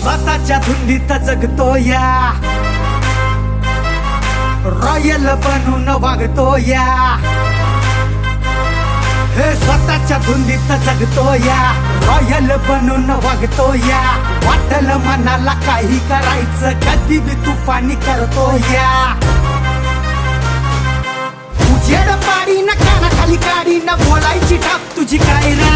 स्वतःच्या धुंदीत जगतो या, रॉयल बनून वागतो या, हे स्वतःच्या धुंदीत जगतो या, रॉयल बनून वागतो या. वाटल मनाला काही करायचं कधी बी तुफानी करतो या. उजेड पाडी न कानाखाली काढी न बोलायची टाप तुझी काय रे.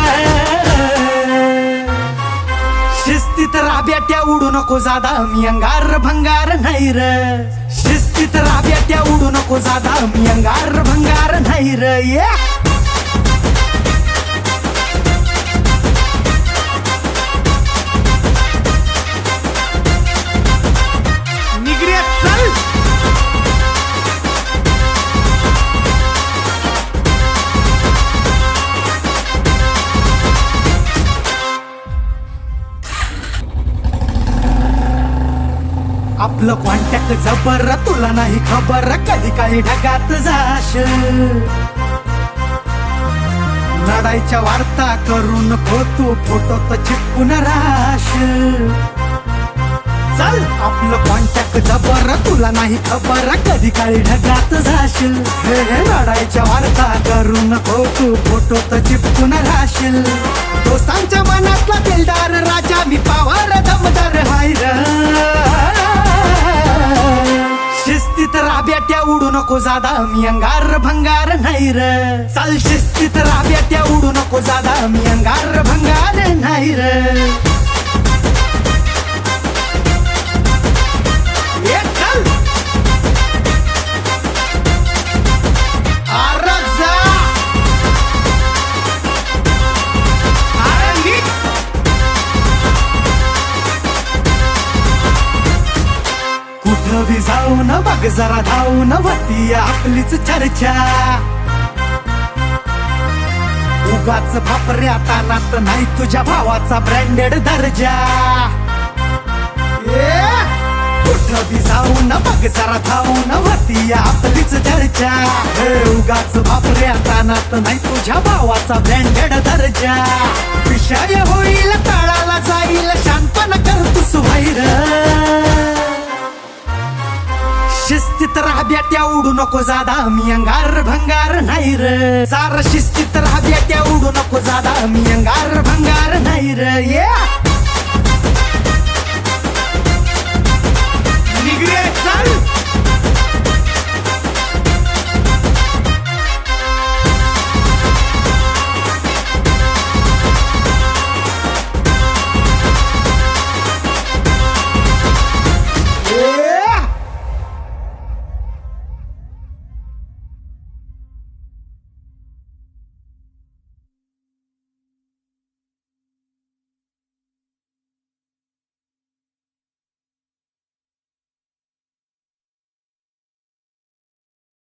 शिस्तीत राब्याट्या उडू नको जादा मी अंगार भंगार नाही र. शिस्तीत राब्याट्या उडू नको जादा मी अंगार भंगार नाही र. आपलं कॉन्टॅक्ट जबर तुला नाही खबर कधी काही ढगात जाश. लढाईच्या वार्ता करून तू फोटो तर चिपकून राश. चल आपलं कॉन्टॅक्ट जबर तुला नाही खबर कधी काही ढगात जाशील. लढाईच्या वार्ता करून तू फोटो तर चिपकून राशील. दोस्तांच्या मनातला दिलदार राजा मी पावर दमदार हाय र. शिस्तीत राब्याट्या उडू नको जादा मी अंगार भंगार नाही र. चल शिस्तीत राब्याट्या उडू नको जादा मी अंगार भंगार नाही र. कुठं बी जाऊन बघ जरा धावून होती आपलीच चर्चा. उगाच भापऱ्या तानात नाही तुझ्या भावाचा ब्रँडेड दर्जा. कुठं बी जाऊन बघ जरा धावून होती आपलीच चर्चा. उगाच भापऱ्या तानात नाही तुझ्या भावाचा ब्रँडेड दर्जा. विषय होईल तळाला जाईल शांतपण कर तू सुभाईर. शिस्तीत राब्याट्या उडू नको जादा मी अंगार भंगार नाही र. सार शिस्तीत राब्याट्या उडू नको जादा मी अंगार भंगार नाही र.